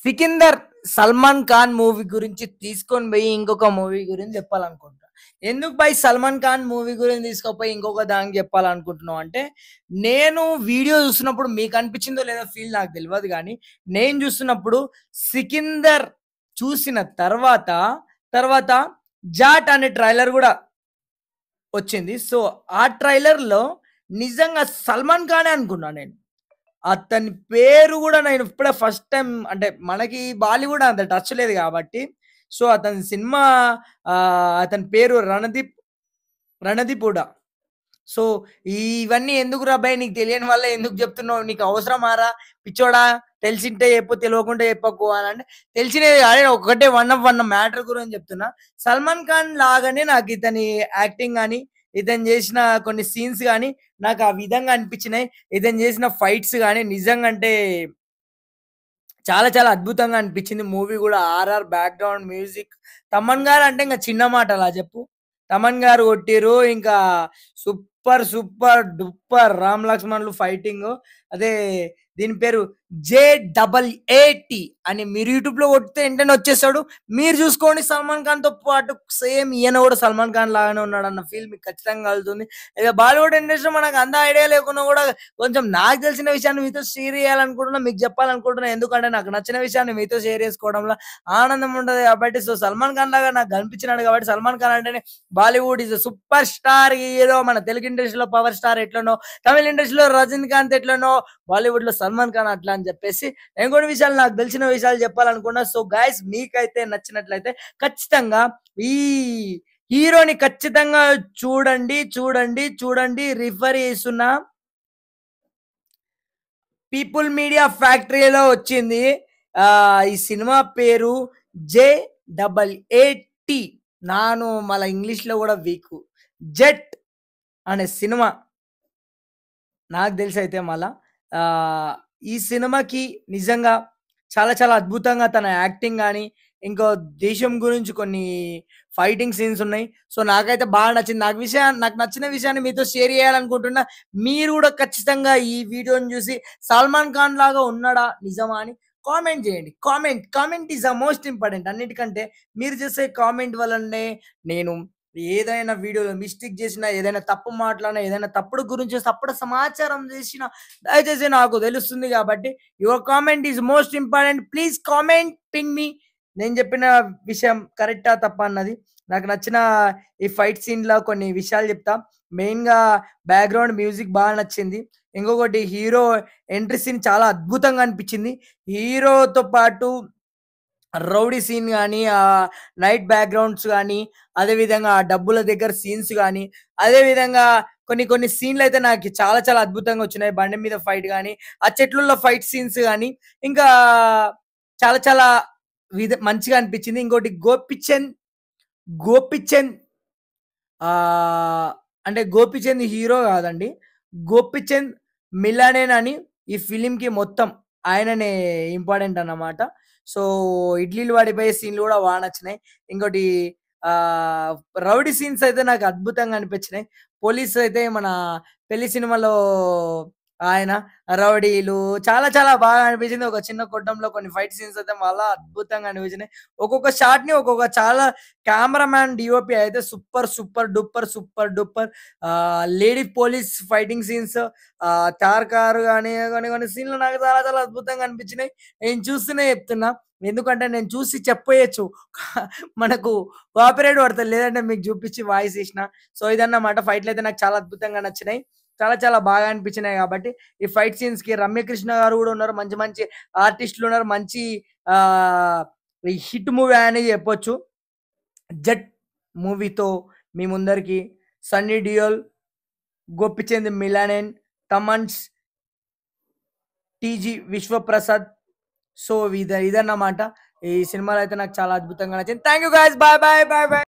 Sikandar Salman Khan movie గురించి తీసుకొని పోయి ఇంకొక మూవీ గురించి చెప్పాలనుకుంటా. ఎందుకు బై సల్మాన్ ఖాన్ మూవీ గురించి తీసుకుపోయి ఇంకొక దానికి చెప్పాలనుకుంటున్నావు అంటే, నేను వీడియో చూస్తున్నప్పుడు మీకు అనిపించిందో లేదో ఫీల్ నాకు తెలియదు కానీ, నేను చూస్తున్నప్పుడు సికిందర్ చూసిన తర్వాత తర్వాత జాట్ అనే ట్రైలర్ కూడా వచ్చింది. సో ఆ ట్రైలర్లో నిజంగా సల్మాన్ ఖానే అనుకున్నా నేను. అతని పేరు గూడా నేను ఇప్పుడే ఫస్ట్ టైమ్, అంటే మనకి బాలీవుడ్ అంత టచ్ లేదు గాబట్టి, సో అతని సినిమా అతని పేరు రణదీప్ హుడా. సో ఇవన్నీ ఎందుకురా బయ్, నీకు తెలియని వల్ల ఎందుకు జెప్తున్నావు? నీకు అవసరమారా పిచ్చోడా? తెలిసింటే చెప్పు, తెలవకుంటే చెప్పకు అనంటే, తెలిసినది కాదు, ఒకటే వన్ ఆఫ్ వన్ మ్యాటర్ గురించి చెప్తున్నా. సల్మాన్ ఖాన్ లాగానే నాకు ఇతని యాక్టింగ్ గాని, ఇతను చేసిన కొన్ని సీన్స్ గాని నాకు ఆ విధంగా అనిపించినాయి. ఇతను చేసిన ఫైట్స్ గాని నిజంగా అంటే చాలా చాలా అద్భుతంగా అనిపించింది. మూవీ గూడా ఆర్ఆర్ బ్యాక్‌గ్రౌండ్ మ్యూజిక్. తమన్ గారు అంటే ఇంక చిన్న మాటలా చెప్పు. తమన్ గారు కొట్టిర్రు. ఇంకా సూపర్, సూపర్ డూపర్ 'రామ్ లక్ష్మణులు' ఫైటింగు. అదే దీని పేరు జేఏఏటీ అని మీరు యూట్యూబ్‌లో కొడితే వెంటనే వచ్చేస్తాడు. మీరు చూసుకోండి, సల్మాన్ ఖాన్‌తో పాటు సేమ్ ఈయన కూడా సల్మాన్ ఖాన్ లాగానే ఉన్నాడన్న ఫీల్ మీకు ఖచ్చితంగా కలుగుతుంది. ఇక బాలీవుడ్ ఇండస్ట్రీ మనకు అంత ఐడియా లేకున్నా కూడా కొంచెం నాకు తెలిసిన విషయాన్ని మీతో షేర్ చేయాలనుకుంటున్నా, మీకు చెప్పాలనుకుంటున్నా. ఎందుకంటే నాకు నచ్చిన విషయాన్ని మీతో షేర్ చేసుకోవడంలో ఆనందం ఉంటది కాబట్టి. సో సల్మాన్ ఖాన్ లాగా నాకు కనిపించినాడు కాబట్టి, సల్మాన్ ఖాన్ అంటేనే Bollywood is super star hero. మన తెలుగు ఇండస్ట్రీలో పవర్ స్టార్ ఎట్లనో, తమిళ ఇండస్ట్రీలో రజనీకాంత్ ఎట్లనో, బాలీవుడ్ లో సల్మాన్ ఖాన్ అట్లా అని చెప్పేసి నేను కొన్ని విషయాలు, నాకు తెలిసిన విషయాలు చెప్పాలనుకున్నా. సో గైస్, మీకైతే నచ్చినట్లయితే ఖచ్చితంగా ఈ హీరోని ఖచ్చితంగా చూడండి చూడండి చూడండి. రిఫర్ చేస్తున్నా, పీపుల్ మీడియా ఫ్యాక్టరీలో వచ్చింది. ఈ సినిమా పేరు JEET. నాను మళ్ళీ ఇంగ్లీష్లో కూడా వీకు. జెట్ అనే సినిమా నాకు తెలిసైతే మళ్ళా ఈ సినిమాకి నిజంగా చాలా చాలా అద్భుతంగా తన యాక్టింగ్ గాని, ఇంకో దేశం గురించి కొన్ని ఫైటింగ్ సీన్స్ ఉన్నాయి. సో నాకైతే బాగా నచ్చింది. నాకు నచ్చిన విషయాన్ని మీతో షేర్ చేయాలనుకుంటున్నా. మీరు కూడా ఖచ్చితంగా ఈ వీడియోని చూసి సల్మాన్ ఖాన్ లాగా ఉన్నాడా నిజమా అని కామెంట్ చేయండి. Comment is the most important. అన్నిటికంటే మీరు చేసే కామెంట్ వల్లనే నేను ఏదైనా వీడియోలో మిస్టేక్ చేసినా, ఏదైనా తప్పు మాట్లాడినా, ఏదైనా తప్పుడు గురించి తప్పుడు సమాచారం చేసినా దయచేసి నాకు తెలుస్తుంది కాబట్టి, your comment is most important. Please comment ping me. నేను చెప్పిన విషయం కరెక్టా తప్పా అన్నది. నాకు నచ్చిన ఈ ఫైట్ సీన్‌లో కొన్ని విషయాలు చెప్తా. మెయిన్‌గా బ్యాక్‌గ్రౌండ్ మ్యూజిక్ బాగా నచ్చింది. ఇంకొకటి హీరో ఎంట్రీ సీన్ చాలా అద్భుతంగా అనిపించింది. హీరోతో పాటు రౌడీ సీన్ గాని, నైట్ బ్యాక్‌గ్రౌండ్స్ గాని, అదేవిధంగా ఆ డబ్బుల దగ్గర సీన్స్ గాని, అదేవిధంగా కొన్ని కొన్ని సీన్‌లయితే నాకు చాలా చాలా అద్భుతంగా వచ్చినాయి. బండి మీద ఫైట్ గాని, ఆ చెట్లుల్లో ఫైట్ సీన్స్ గాని, ఇంకా చాలా చాలా మంచిగా అనిపించింది. ఇంకోటి గోపిచంద్ అంటే గోపిచంద్ హీరో కాదండి. గోపిచంద్ మిలానేన్ అని ఈ ఫిల్మ్‌కి మొత్తం ఆయననే ఇంపార్టెంట్ అన్నమాట. సో ఇడ్లీలు పడిపోయే సీన్‌లు కూడా బాగా నచ్చినాయి. ఇంకోటి ఆహ్, రౌడీ సీన్స్ అయితే నాకు అద్భుతంగా అనిపించినాయి. పోలీస్ అయితే మన 'పెళ్లి' సినిమాలో ఆయన రౌడీలు చాలా చాలా బాగా అనిపించింది. ఒక చిన్న కొట్టంలో కొన్ని ఫైట్ సీన్స్ అయితే మళ్ళా అద్భుతంగా అనిపించినాయి. ఒక్కొక్క షాట్‌ని ఒక్కొక్క చాలా కెమెరామాన్ డీఓపీ అయితే super, super duper, super duper. Lady police fighting scenes, Thar car గాని, కొన్ని కొన్ని సీన్‌లు నాకు చాలా చాలా అద్భుతంగా అనిపించినాయి. నేను చూస్తూనే చెప్తున్నా. ఎందుకంటే నేను చూసి చెప్పేయొచ్చు. మనకు కాపీరైట్ పడతది. లేదంటే మీకు చూపించి వాయిస్ ఇసిన. సో ఇదన్నమాట. ఫైట్‌లయితే నాకు చాలా అద్భుతంగా నచ్చినాయి. చాలా చాలా బాగా అనిపించినాయి కాబట్టి, ఈ ఫైట్ సీన్స్‌కి రమ్యకృష్ణ గారు గూడా ఉన్నారు. మంచి మంచి ఆర్టిస్టులున్నారు. మంచి ఆహ్, హిట్ మూవీ అనే చెప్పొచ్చు. 'జట్' మూవీతో మీ ముందరికి సన్నీ డియోల్, గోపిచంద్ మిలానెన్, తమన్స్, టీజీ విశ్వప్రసాద్. సో ఇదన్నమాట. ఈ సినిమాలో అయితే నాకు చాలా అద్భుతంగా నచ్చింది. Thank you guys. బాయ్.